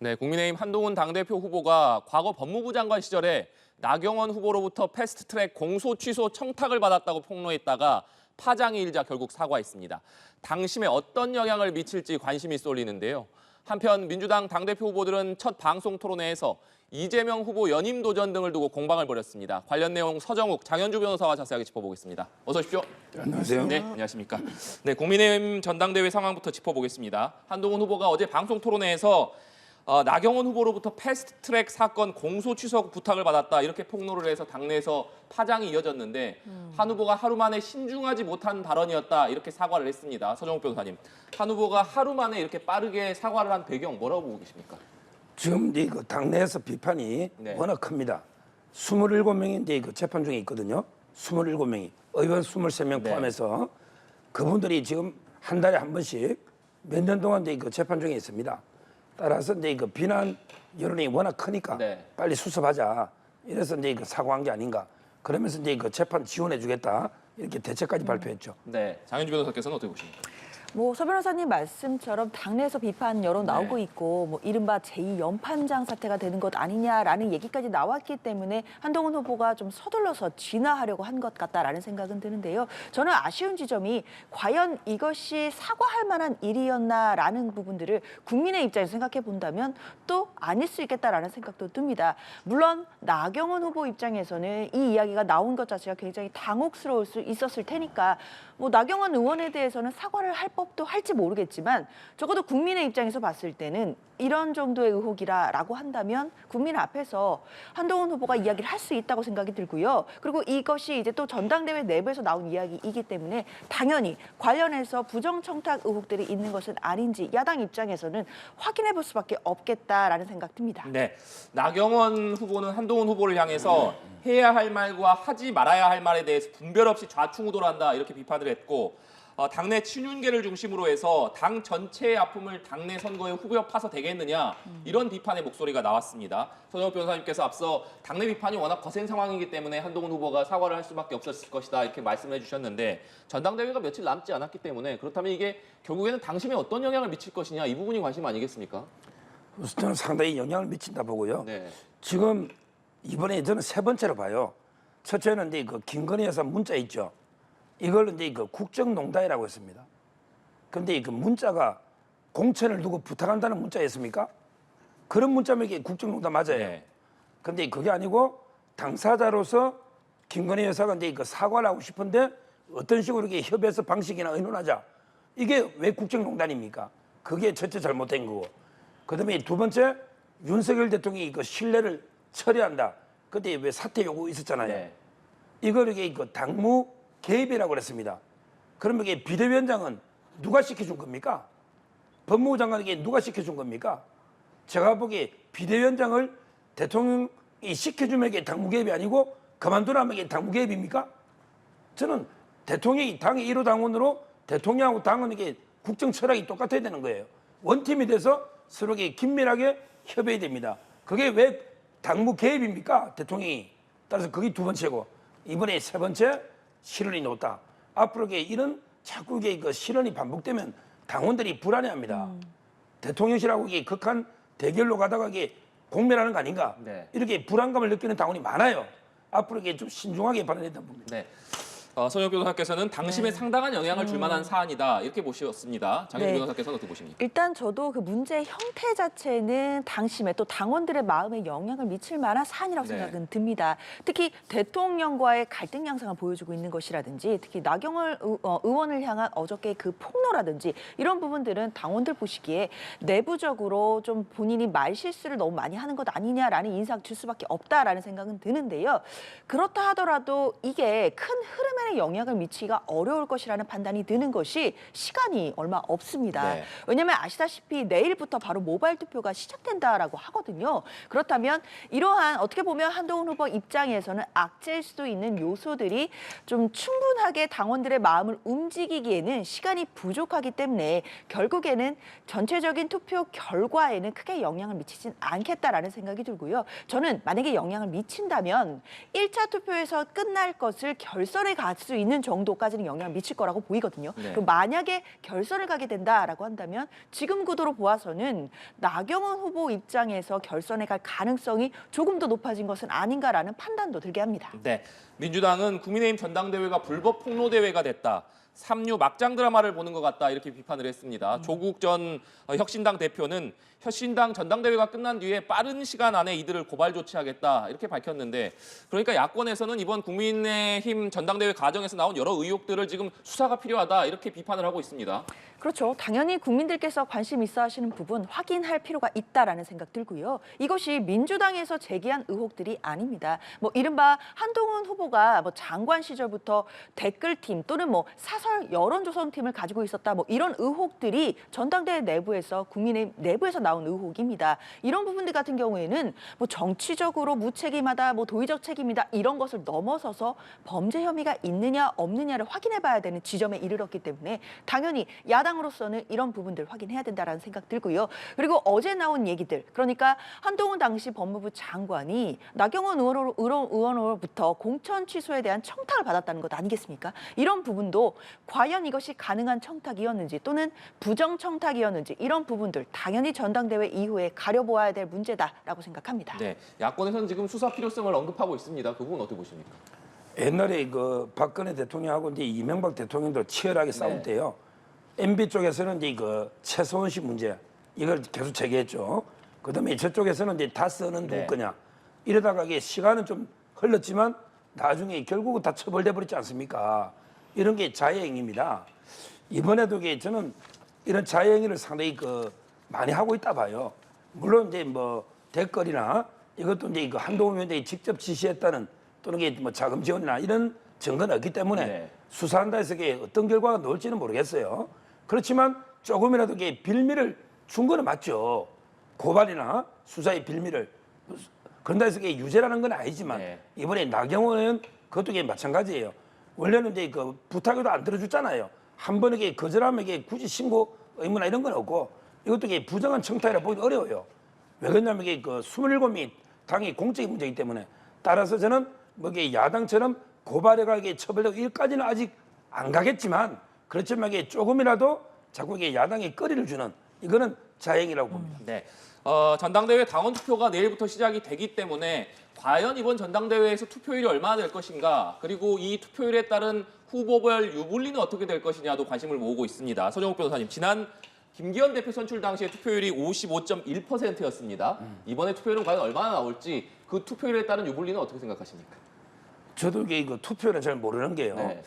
네, 국민의힘 한동훈 당대표 후보가 과거 법무부 장관 시절에 나경원 후보로부터 패스트트랙 공소 취소 청탁을 받았다고 폭로했다가 파장이 일자 결국 사과했습니다. 당심에 어떤 영향을 미칠지 관심이 쏠리는데요. 한편 민주당 당대표 후보들은 첫 방송 토론회에서 이재명 후보 연임 도전 등을 두고 공방을 벌였습니다. 관련 내용 서정욱, 장현주 변호사와 자세하게 짚어보겠습니다. 어서 오십시오. 안녕하세요. 네, 안녕하십니까. 네, 국민의힘 전당대회 상황부터 짚어보겠습니다. 한동훈 후보가 어제 방송 토론회에서 나경원 후보로부터 패스트트랙 사건 공소 취소 부탁을 받았다 이렇게 폭로를 해서 당내에서 파장이 이어졌는데 한 후보가 하루 만에 신중하지 못한 발언이었다 이렇게 사과를 했습니다. 서정욱 변호사님, 한 후보가 하루 만에 이렇게 빠르게 사과를 한 배경 뭐라고 보고 계십니까? 지금 그 당내에서 비판이 워낙 큽니다. 27명인데 그 재판 중에 있거든요. 27명이 의원 23명 포함해서 그분들이 지금 한 달에 한 번씩 몇 년 동안 그 재판 중에 있습니다. 따라서 이제 그 비난 여론이 워낙 크니까 빨리 수습하자. 이래서 이제 그 사과한 게 아닌가. 그러면서 이제 그 재판 지원해주겠다 이렇게 대책까지 발표했죠. 네, 장현주 변호사께서는 어떻게 보십니까? 서 변호사님 말씀처럼 당내에서 비판 여론 나오고 있고 이른바 제2연판장 사태가 되는 것 아니냐라는 얘기까지 나왔기 때문에 한동훈 후보가 좀 서둘러서 진화하려고 한 것 같다라는 생각은 드는데요. 저는 아쉬운 지점이 과연 이것이 사과할 만한 일이었나라는 부분들을 국민의 입장에서 생각해 본다면 또 아닐 수 있겠다라는 생각도 듭니다. 물론 나경원 후보 입장에서는 이 이야기가 나온 것 자체가 굉장히 당혹스러울 수 있었을 테니까 나경원 의원에 대해서는 사과를 할 법도 할지 모르겠지만 적어도 국민의 입장에서 봤을 때는 이런 정도의 의혹이라고 한다면 국민 앞에서 한동훈 후보가 이야기를 할 수 있다고 생각이 들고요. 그리고 이것이 이제 또 전당대회 내부에서 나온 이야기이기 때문에 당연히 관련해서 부정청탁 의혹들이 있는 것은 아닌지 야당 입장에서는 확인해 볼 수밖에 없겠다라는 생각 듭니다. 네, 나경원 후보는 한동훈 후보를 향해서 해야 할 말과 하지 말아야 할 말에 대해서 분별 없이 좌충우돌한다 이렇게 비판을 했고 당내 친윤계를 중심으로 해서 당 전체의 아픔을 당내 선거에 후벼 파서 되겠느냐 이런 비판의 목소리가 나왔습니다. 서정욱 변호사님께서 앞서 당내 비판이 워낙 거센 상황이기 때문에 한동훈 후보가 사과를 할 수밖에 없었을 것이다 이렇게 말씀을 해주셨는데 전당대회가 며칠 남지 않았기 때문에 그렇다면 이게 결국에는 당심에 어떤 영향을 미칠 것이냐 이 부분이 관심 아니겠습니까? 저는 상당히 영향을 미친다 보고요. 지금 이번에 저는 세 번째로 봐요. 첫째는 이제 그 김건희 여사 문자 있죠. 이걸 이제 그 국정농단이라고 했습니다. 그런데 그 문자가 공천을 두고 부탁한다는 문자였습니까? 그런 문자면 이게 국정농단 맞아요. 그런데 그게 아니고 당사자로서 김건희 여사가 이제 그 사과를 하고 싶은데 어떤 식으로 이렇게 협의해서 방식이나 의논하자. 이게 왜 국정농단입니까? 그게 첫째 잘못된 거고. 그다음에 두 번째 윤석열 대통령이 그 신뢰를 처리한다. 그때 왜 사퇴 요구 있었잖아요. 이걸 이게 그 당무 개입이라고 그랬습니다. 그러면 이게 비대위원장은 누가 시켜준 겁니까? 법무부 장관에게 누가 시켜준 겁니까? 제가 보기에 비대위원장을 대통령이 시켜주면 이게 당무 개입이 아니고 그만두라면 이게 당무 개입입니까? 저는 대통령이 당의 1호 당원으로 대통령하고 당은 이게 국정 철학이 똑같아야 되는 거예요. 원팀이 돼서 서로 긴밀하게 협의해야 됩니다. 그게 왜 당무 개입입니까? 대통령이. 따라서 그게 두 번째고 이번에 세 번째 실언이 높다. 앞으로 이런 자꾸 그 실언이 반복되면 당원들이 불안해합니다. 대통령실하고 이게 극한 대결로 가다가 이게 공멸하는 거 아닌가? 이렇게 불안감을 느끼는 당원이 많아요. 앞으로 이게 좀 신중하게 발언해야 됩니다. 서정욱 변호사께서는 당심에 상당한 영향을 줄 만한 사안이다 이렇게 보셨습니다. 장현주 변호사께서는 어떻게 보십니까? 일단 저도 그 문제의 형태 자체는 당심에 또 당원들의 마음에 영향을 미칠 만한 사안이라고 생각은 듭니다. 특히 대통령과의 갈등 양상을 보여주고 있는 것이라든지 특히 나경원 의원을 향한 어저께 그 폭로라든지 이런 부분들은 당원들 보시기에 내부적으로 좀 본인이 말실수를 너무 많이 하는 것 아니냐라는 인상 줄 수밖에 없다라는 생각은 드는데요. 그렇다 하더라도 이게 큰 흐름에 영향을 미치기가 어려울 것이라는 판단이 드는 것이 시간이 얼마 없습니다. 왜냐하면 아시다시피 내일부터 바로 모바일 투표가 시작된다라고 하거든요. 그렇다면 이러한 어떻게 보면 한동훈 후보 입장에서는 악재일 수도 있는 요소들이 좀 충분하게 당원들의 마음을 움직이기에는 시간이 부족하기 때문에 결국에는 전체적인 투표 결과에는 크게 영향을 미치진 않겠다라는 생각이 들고요. 저는 만약에 영향을 미친다면 1차 투표에서 끝날 것을 결선에 가는 갈 수 있는 정도까지는 영향을 미칠 거라고 보이거든요. 네. 그럼 만약에 결선을 가게 된다라고 한다면 지금 구도로 보아서는 나경원 후보 입장에서 결선에 갈 가능성이 조금 더 높아진 것은 아닌가라는 판단도 들게 합니다. 네, 민주당은 국민의힘 전당대회가 불법 폭로대회가 됐다. 3류 막장 드라마를 보는 것 같다 이렇게 비판을 했습니다. 조국 전 혁신당 대표는 혁신당 전당대회가 끝난 뒤에 빠른 시간 안에 이들을 고발 조치하겠다 이렇게 밝혔는데 그러니까 야권에서는 이번 국민의힘 전당대회 과정에서 나온 여러 의혹들을 지금 수사가 필요하다 이렇게 비판을 하고 있습니다. 그렇죠. 당연히 국민들께서 관심 있어 하시는 부분 확인할 필요가 있다라는 생각 들고요. 이것이 민주당에서 제기한 의혹들이 아닙니다. 뭐 이른바 한동훈 후보가 뭐 장관 시절부터 댓글팀 또는 뭐 사설 여론조성팀을 가지고 있었다 뭐 이런 의혹들이 전당대회 내부에서 국민의힘 내부에서 나온 의혹입니다. 이런 부분들 같은 경우에는 뭐 정치적으로 무책임하다, 뭐 도의적 책임이다 이런 것을 넘어서서 범죄 혐의가 있느냐 없느냐를 확인해봐야 되는 지점에 이르렀기 때문에 당연히 야당으로서는 이런 부분들 확인해야 된다라는 생각 들고요. 그리고 어제 나온 얘기들, 그러니까 한동훈 당시 법무부 장관이 나경원 의원으로부터 공천 취소에 대한 청탁을 받았다는 것 아니겠습니까? 이런 부분도 과연 이것이 가능한 청탁이었는지 또는 부정 청탁이었는지 이런 부분들 당연히 전당대회 이후에 가려보아야 될 문제다라고 생각합니다. 네, 야권에서는 지금 수사 필요성을 언급하고 있습니다. 그 부분 어떻게 보십니까? 옛날에 그 박근혜 대통령하고 이제 이명박 대통령도 치열하게 싸울 때요. MB 쪽에서는 이제 그 최소원 씨 문제 이걸 계속 제기했죠. 그다음에 저쪽에서는 이제 다스는 누구 거냐. 이러다가 이게 시간은 좀 흘렀지만 나중에 결국은 다 처벌돼 버렸지 않습니까? 이런 게 자해행위입니다. 이번에도 이게 저는 이런 자해행위를 상당히 많이 하고 있다 봐요. 물론 이제 뭐 댓글이나 이것도 이제 그 한동훈 위원장이 직접 지시했다는 또는 이게 뭐 자금 지원이나 이런 증거는 없기 때문에 수사한다 해서 이게 어떤 결과가 나올지는 모르겠어요. 그렇지만 조금이라도 이게 빌미를 준 거는 맞죠. 고발이나 수사의 빌미를 그런다 해서 이게 유죄라는 건 아니지만 이번에 나경원은 그것도 이게 마찬가지예요. 원래는 이제 그 부탁해도 안 들어줬잖아요. 한 번에 이게 거절하면 이게 굳이 신고 의무나 이런 건 없고 이것도 이게 부정한 청탁이라 보기 어려워요. 왜 그러냐면 이게 그 27명이 당이 공적인 문제이기 때문에 따라서 저는 뭐 이게 야당처럼 고발해가 이게 처벌되고 일까지는 아직 안 가겠지만 그렇지만 이게 조금이라도 자꾸 이게 야당에 거리를 주는 이거는 자행이라고 봅니다. 네. 전당대회 당원 투표가 내일부터 시작이 되기 때문에 과연 이번 전당대회에서 투표율이 얼마나 될 것인가 그리고 이 투표율에 따른 후보별 유불리는 어떻게 될 것이냐도 관심을 모으고 있습니다. 서정욱 변호사님, 지난 김기현 대표 선출 당시에 투표율이 55.1%였습니다. 이번에 투표율은 과연 얼마나 나올지 그 투표율에 따른 유불리는 어떻게 생각하십니까? 저도 이게 그 투표는 잘 모르는 게요.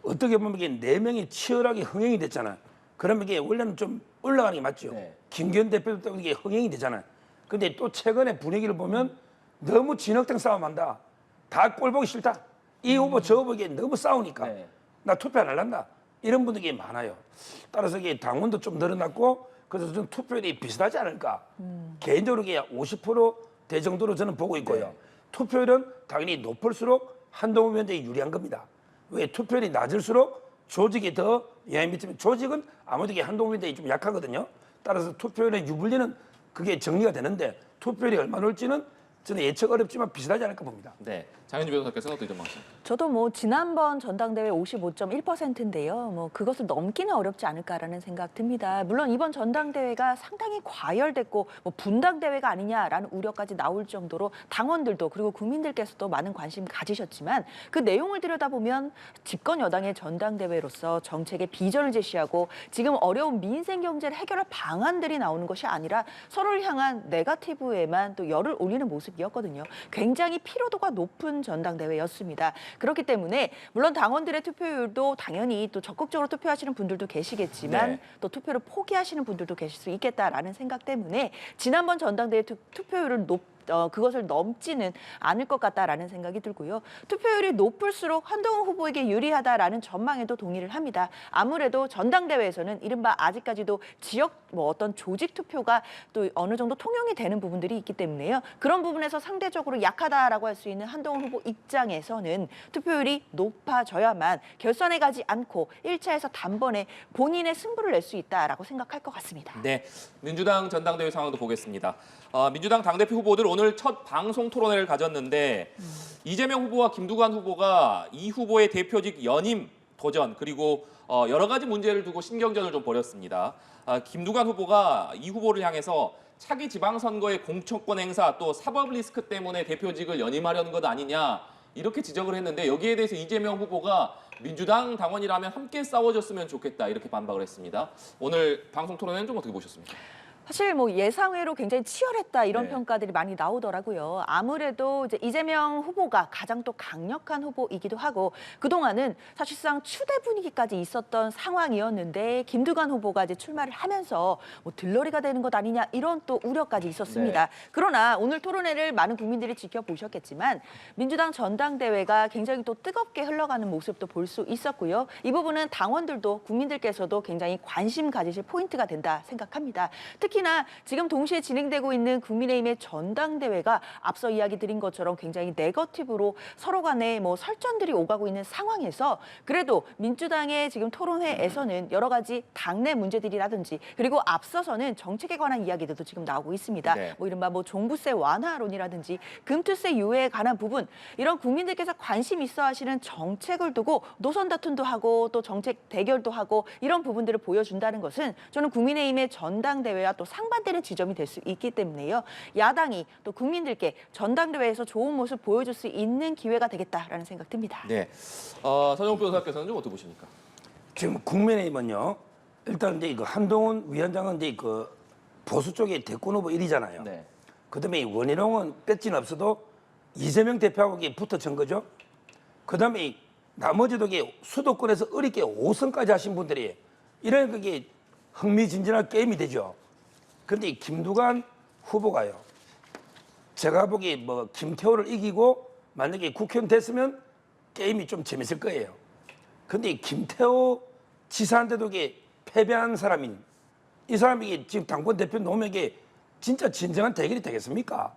어떻게 보면 이게 4명이 치열하게 흥행이 됐잖아요. 그러면 이게 원래는 좀 올라가는 게 맞죠. 김기현 대표도 또 이게 흥행이 되잖아요. 근데 또 최근에 분위기를 보면 너무 진흙탕 싸움한다. 다 꼴 보기 싫다. 이 후보 저 후보 이게 너무 싸우니까 나 투표 안 할란다. 이런 분들이 많아요. 따라서 이게 당원도 좀 늘어났고 그래서 좀 투표율이 비슷하지 않을까. 개인적으로 이게 50%대 정도로 저는 보고 있고요. 투표율은 당연히 높을수록 한동훈 위원장이 유리한 겁니다. 왜 투표율이 낮을수록 조직이 더 영향을 미치면 조직은 아무래도 이게 한동훈 위원장이 좀 약하거든요. 따라서 투표율의 유불리는 그게 정리가 되는데 투표율이 얼마 나올지는 저는 예측 어렵지만 비슷하지 않을까 봅니다. 네, 장현주 변호사께서는 어떻게 전망하십니까? 저도 뭐 지난번 전당대회 55.1%인데요. 뭐 그것을 넘기는 어렵지 않을까라는 생각 듭니다. 물론 이번 전당대회가 상당히 과열됐고 뭐 분당대회가 아니냐라는 우려까지 나올 정도로 당원들도 그리고 국민들께서도 많은 관심 가지셨지만 그 내용을 들여다보면 집권 여당의 전당대회로서 정책의 비전을 제시하고 지금 어려운 민생 경제를 해결할 방안들이 나오는 것이 아니라 서로를 향한 네거티브에만 또 열을 올리는 모습이었거든요. 굉장히 피로도가 높은 전당대회였습니다. 그렇기 때문에 물론 당원들의 투표율도 당연히 또 적극적으로 투표하시는 분들도 계시겠지만 또 투표를 포기하시는 분들도 계실 수 있겠다라는 생각 때문에 지난번 전당대회 투표율을 그것을 넘지는 않을 것 같다라는 생각이 들고요. 투표율이 높을수록 한동훈 후보에게 유리하다라는 전망에도 동의를 합니다. 아무래도 전당대회에서는 이른바 아직까지도 지역 뭐 어떤 조직 투표가 또 어느 정도 통용이 되는 부분들이 있기 때문에요. 그런 부분에서 상대적으로 약하다라고 할 수 있는 한동훈 후보 입장에서는 투표율이 높아져야만 결선에 가지 않고 1차에서 단번에 본인의 승부를 낼 수 있다라고 생각할 것 같습니다. 네, 민주당 전당대회 상황도 보겠습니다. 민주당 당대표 후보들 오늘 첫 방송 토론회를 가졌는데 이재명 후보와 김두관 후보가 이 후보의 대표직 연임 도전 그리고 여러 가지 문제를 두고 신경전을 좀 벌였습니다. 김두관 후보가 이 후보를 향해서 차기 지방선거의 공천권 행사 또 사법 리스크 때문에 대표직을 연임하려는 것 아니냐 이렇게 지적을 했는데 여기에 대해서 이재명 후보가 민주당 당원이라면 함께 싸워줬으면 좋겠다 이렇게 반박을 했습니다. 오늘 방송 토론회는 좀 어떻게 보셨습니까? 사실 뭐 예상외로 굉장히 치열했다 이런 네. 평가들이 많이 나오더라고요. 아무래도 이제 이재명 후보가 가장 또 강력한 후보이기도 하고 그동안은 사실상 추대 분위기까지 있었던 상황이었는데 김두관 후보가 이제 출마를 하면서 뭐 들러리가 되는 것 아니냐 이런 또 우려까지 있었습니다. 네. 그러나 오늘 토론회를 많은 국민들이 지켜보셨겠지만 민주당 전당대회가 굉장히 또 뜨겁게 흘러가는 모습도 볼 수 있었고요. 이 부분은 당원들도 국민들께서도 굉장히 관심 가지실 포인트가 된다 생각합니다. 특히나 지금 동시에 진행되고 있는 국민의힘의 전당대회가 앞서 이야기 드린 것처럼 굉장히 네거티브로 서로 간에 뭐 설전들이 오가고 있는 상황에서 그래도 민주당의 지금 토론회에서는 여러 가지 당내 문제들이라든지 그리고 앞서서는 정책에 관한 이야기들도 지금 나오고 있습니다. 네. 뭐 이른바 뭐 종부세 완화론이라든지 금투세 유예에 관한 부분 이런 국민들께서 관심 있어 하시는 정책을 두고 노선 다툼도 하고 또 정책 대결도 하고 이런 부분들을 보여준다는 것은 저는 국민의힘의 전당대회와 또 상반되는 지점이 될 수 있기 때문에요. 야당이 또 국민들께 전당대회에서 좋은 모습 보여줄 수 있는 기회가 되겠다라는 생각 듭니다. 네, 서정욱 변호사께서는 좀 어떻게 보십니까? 지금 국민의힘은요. 일단 이제 그 한동훈 위원장은 이제 그 보수 쪽에 대권 후보 1위잖아요. 네. 그다음에 원희룡은 뺏진 없어도 이재명 대표하고 붙어 전 거죠. 그다음에 나머지도 수도권에서 어렵게 5선까지 하신 분들이 이런 그게 흥미진진한 게임이 되죠. 그런데 이 김두관 후보가요. 제가 보기에 뭐 김태호를 이기고 만약에 국회의원 됐으면 게임이 좀 재밌을 거예요. 근데 이 김태호 지사한테도 이게 패배한 사람인 이 사람이 지금 당권 대표 놓으면 이게 진짜 진정한 대결이 되겠습니까?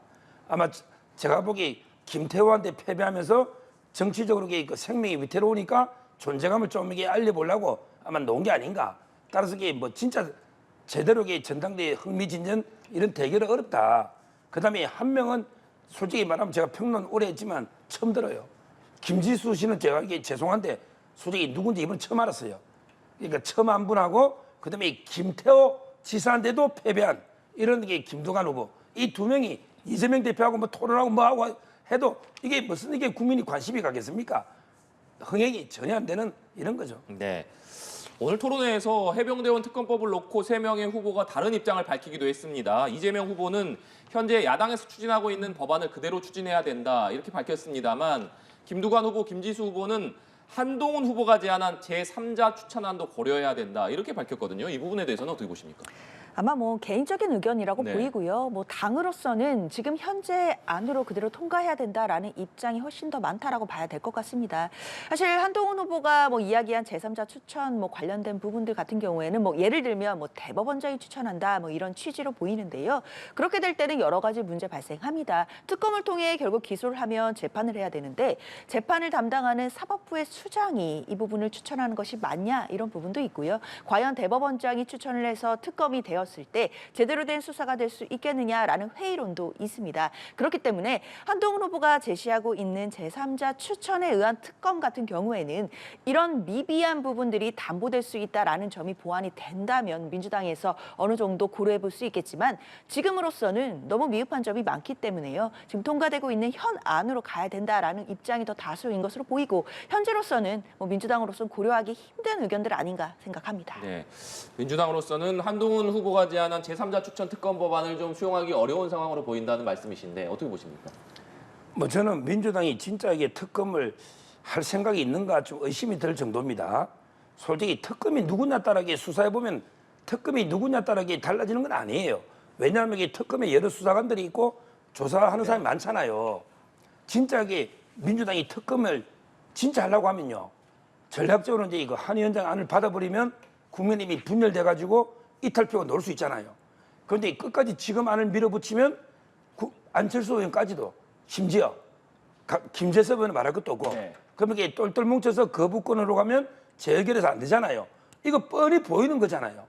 아마 제가 보기에 김태호한테 패배하면서 정치적으로 그 생명이 위태로우니까 존재감을 좀 이게 알려보려고 아마 놓은 게 아닌가. 따라서 이게 뭐 진짜 제대로 전당대회 흥미진전 이런 대결은 어렵다. 그다음에 한 명은 솔직히 말하면 제가 평론 오래 했지만 처음 들어요. 김지수 씨는 제가 이게 죄송한데 솔직히 누군지 이번에 처음 알았어요. 그러니까 처음 한 분하고 그다음에 김태호 지사한테도 패배한 이런 게 김두관 후보 이 두 명이 이재명 대표하고 뭐 토론하고 뭐 하고 해도 이게 무슨 이게 국민이 관심이 가겠습니까? 흥행이 전혀 안 되는 이런 거죠. 네. 오늘 토론회에서 해병대원 특검법을 놓고 3명의 후보가 다른 입장을 밝히기도 했습니다. 이재명 후보는 현재 야당에서 추진하고 있는 법안을 그대로 추진해야 된다 이렇게 밝혔습니다만 김두관 후보, 김지수 후보는 한동훈 후보가 제안한 제3자 추천안도 고려해야 된다 이렇게 밝혔거든요. 이 부분에 대해서는 어떻게 보십니까? 아마 뭐 개인적인 의견이라고 네. 보이고요. 뭐 당으로서는 지금 현재 안으로 그대로 통과해야 된다라는 입장이 훨씬 더 많다라고 봐야 될 것 같습니다. 사실 한동훈 후보가 뭐 이야기한 제3자 추천 뭐 관련된 부분들 같은 경우에는 뭐 예를 들면 뭐 대법원장이 추천한다 뭐 이런 취지로 보이는데요. 그렇게 될 때는 여러 가지 문제 발생합니다. 특검을 통해 결국 기소를 하면 재판을 해야 되는데 재판을 담당하는 사법부의 수장이 이 부분을 추천하는 것이 맞냐 이런 부분도 있고요. 과연 대법원장이 추천을 해서 특검이 되었을 때 제대로 된 수사가 될 수 있겠느냐라는 회의론도 있습니다. 그렇기 때문에 한동훈 후보가 제시하고 있는 제3자 추천에 의한 특검 같은 경우에는 이런 미비한 부분들이 담보될 수 있다라는 점이 보완이 된다면 민주당에서 어느 정도 고려해 볼 수 있겠지만 지금으로서는 너무 미흡한 점이 많기 때문에요. 지금 통과되고 있는 현안으로 가야 된다라는 입장이 더 다수인 것으로 보이고 현재로서는 뭐 민주당으로서는 고려하기 힘든 의견들 아닌가 생각합니다. 네, 민주당으로서는 한동훈 후보가 제안한 제3자 추천 특검 법안을 좀 수용하기 어려운 상황으로 보인다는 말씀이신데 어떻게 보십니까? 뭐 저는 민주당이 진짜 이게 특검을 할 생각이 있는가 좀 의심이 들 정도입니다. 솔직히 특검이 누구냐 따라게 수사해 보면 특검이 누구냐 따라게 달라지는 건 아니에요. 왜냐하면 이게 특검에 여러 수사관들이 있고 조사하는 사람이 많잖아요. 진짜 이게 민주당이 특검을 진짜 하려고 하면요. 전략적으로 이제 이거 한 위원장 안을 받아버리면 국민의힘이 분열돼가지고 이탈표가 나올 수 있잖아요. 그런데 끝까지 지금 안을 밀어붙이면 안철수 의원까지도 심지어 김재섭 의원은 말할 것도 없고 네. 그러면 이게 똘똘 뭉쳐서 거부권으로 가면 재결해서 안 되잖아요. 이거 뻔히 보이는 거잖아요.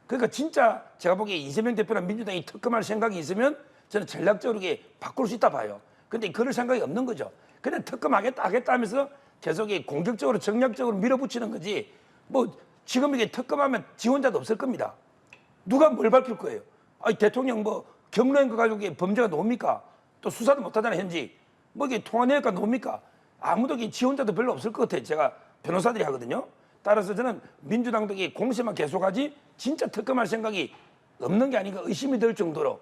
그러니까 진짜 제가 보기에 이재명 대표나 민주당이 특검할 생각이 있으면 저는 전략적으로 이게 바꿀 수 있다 봐요. 근데 그럴 생각이 없는 거죠. 그냥 특검하겠다 하면서 계속 공격적으로 정략적으로 밀어붙이는 거지. 뭐 지금 이게 특검하면 지원자도 없을 겁니다. 누가 뭘 밝힐 거예요? 아니 대통령 뭐 경로인 거 가지고 이게 범죄가 나옵니까? 또 수사도 못하잖아요 현지. 뭐 이게 통화내니까 나옵니까? 아무도 이게 지원자도 별로 없을 것 같아요. 제가 변호사들이 하거든요. 따라서 저는 민주당도 이게 공세만 계속하지 진짜 특검할 생각이 없는 게 아닌가 의심이 들 정도로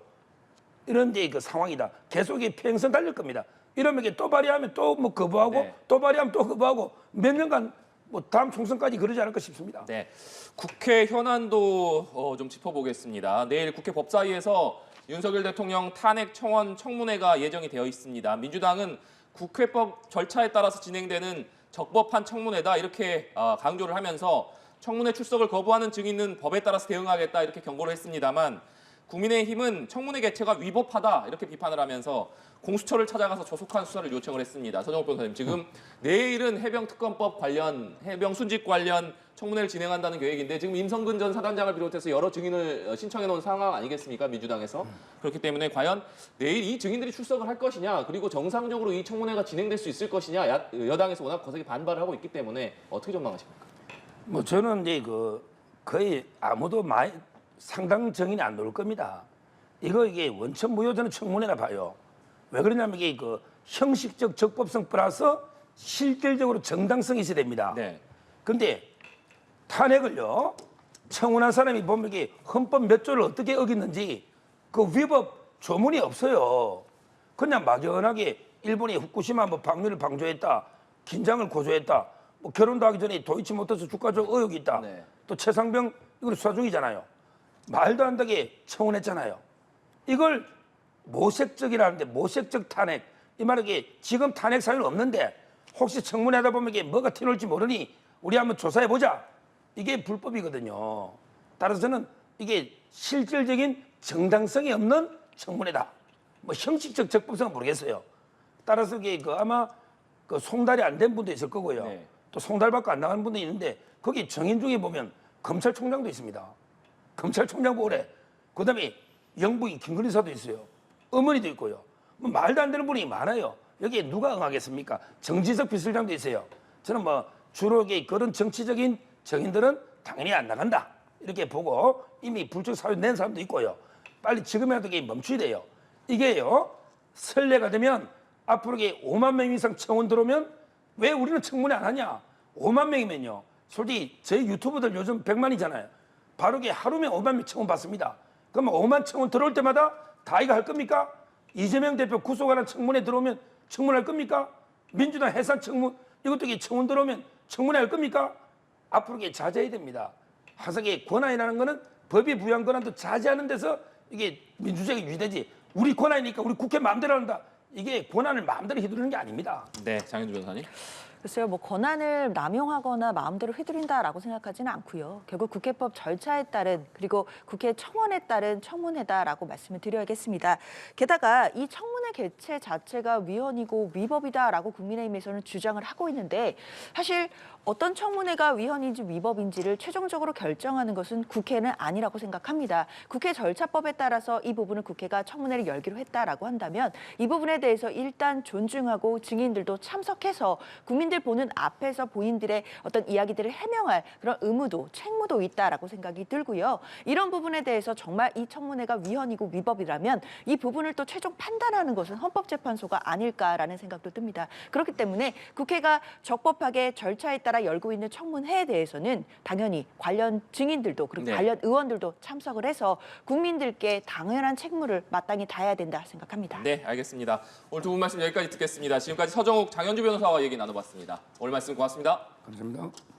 이런 이제 그 상황이다. 계속 이 평생 달릴 겁니다. 이러면 이게 또 발의하면 또 뭐 거부하고 네. 또 발의하면 또 거부하고 몇 년간 뭐 다음 총선까지 그러지 않을까 싶습니다. 네, 국회 현안도 좀 짚어보겠습니다. 내일 국회 법사위에서 윤석열 대통령 탄핵 청원 청문회가 예정이 되어 있습니다. 민주당은 국회법 절차에 따라서 진행되는 적법한 청문회다 이렇게 강조를 하면서 청문회 출석을 거부하는 증인은 법에 따라서 대응하겠다 이렇게 경고를 했습니다만 국민의힘은 청문회 개최가 위법하다 이렇게 비판을 하면서 공수처를 찾아가서 조속한 수사를 요청을 했습니다. 서정욱 변호사님, 지금 내일은 해병특검법 관련, 해병순직 관련 청문회를 진행한다는 계획인데 지금 임성근 전 사단장을 비롯해서 여러 증인을 신청해 놓은 상황 아니겠습니까? 민주당에서. 그렇기 때문에 과연 내일 이 증인들이 출석을 할 것이냐, 그리고 정상적으로 이 청문회가 진행될 수 있을 것이냐, 여당에서 워낙 거세게 반발을 하고 있기 때문에 어떻게 전망하십니까? 뭐 저는 이제 그 거의 아무도 상당 정인이 안 나올 겁니다. 이게 원천 무효 저는 청문회라 봐요. 왜 그러냐면 이게 그 형식적 적법성 플러스 실질적으로 정당성이 있어야 됩니다. 네. 근데 탄핵을요 청원한 사람이 보면 이게 헌법 몇 조를 어떻게 어겼는지 그 위법 조문이 없어요. 그냥 막연하게 일본이 후쿠시마 뭐 방류를 방조했다, 긴장을 고조했다, 뭐 결혼도 하기 전에 도이치모터스 주가적 의혹이 있다. 네. 또 최상병 이걸 수사 중이잖아요. 말도 안 되게 청원했잖아요. 이걸 모색적이라는데 모색적 탄핵 이 말은 이게 지금 탄핵 사유는 없는데 혹시 청문회하다 보면 이게 뭐가 튀어나올지 모르니 우리 한번 조사해 보자. 이게 불법이거든요. 따라서 저는 이게 실질적인 정당성이 없는 청문회다. 뭐 형식적 적법성은 모르겠어요. 따라서 이게 아마 그 송달이 안 된 분도 있을 거고요. 네. 또 송달 받고 안 나가는 분도 있는데 거기 정인 중에 보면 검찰총장도 있습니다. 검찰총장 보래. 그다음에 영부인 김건희사도 있어요. 어머니도 있고요. 뭐 말도 안 되는 분이 많아요. 여기에 누가 응하겠습니까? 정진석 비서실장도 있어요. 저는 뭐 주로 그런 정치적인 정인들은 당연히 안 나간다. 이렇게 보고 이미 불적 사유 낸 사람도 있고요. 빨리 지금이라도 이게 멈춰야 돼요. 이게요. 선례가 되면 앞으로 5만 명 이상 청원 들어오면 왜 우리는 청문회 안 하냐? 5만 명이면요. 솔직히 저희 유튜브들 요즘 100만이잖아요. 바로 하루면 5만 명 청원 받습니다. 그러면 5만 청원 들어올 때마다 다 이거 할 겁니까? 이재명 대표 구속하는 청문회 들어오면 청문할 겁니까? 민주당 해산 청문 이것도 청문 들어오면 청문회 할 겁니까? 앞으로 자제해야 됩니다. 항상 권한이라는 거는 법이 부여한 권한도 자제하는 데서 이게 민주주의가 유지되지. 우리 권한이니까 우리 국회 마음대로 한다. 이게 권한을 마음대로 휘두르는 게 아닙니다. 네, 장현주 변호사님. 글쎄요, 뭐 권한을 남용하거나 마음대로 휘두른다라고 생각하지는 않고요. 결국 국회법 절차에 따른 그리고 국회 청원에 따른 청문회다라고 말씀을 드려야겠습니다. 게다가 이 청문회 개최 자체가 위헌이고 위법이다라고 국민의힘에서는 주장을 하고 있는데 사실 어떤 청문회가 위헌인지 위법인지를 최종적으로 결정하는 것은 국회는 아니라고 생각합니다. 국회 절차법에 따라서 이 부분을 국회가 청문회를 열기로 했다라고 한다면 이 부분에 대해서 일단 존중하고 증인들도 참석해서 국민들 보는 앞에서 본인들의 어떤 이야기들을 해명할 그런 의무도 책무도 있다라고 생각이 들고요. 이런 부분에 대해서 정말 이 청문회가 위헌이고 위법이라면 이 부분을 또 최종 판단하는 것은 헌법재판소가 아닐까라는 생각도 듭니다. 그렇기 때문에 국회가 적법하게 절차에 따라 열고 있는 청문회에 대해서는 당연히 관련 증인들도 그리고 네. 관련 의원들도 참석을 해서 국민들께 당연한 책무를 마땅히 다해야 된다 생각합니다. 네, 알겠습니다. 오늘 두 분 말씀 여기까지 듣겠습니다. 지금까지 서정욱, 장현주 변호사와 얘기 나눠봤습니다. 오늘 말씀 고맙습니다. 감사합니다.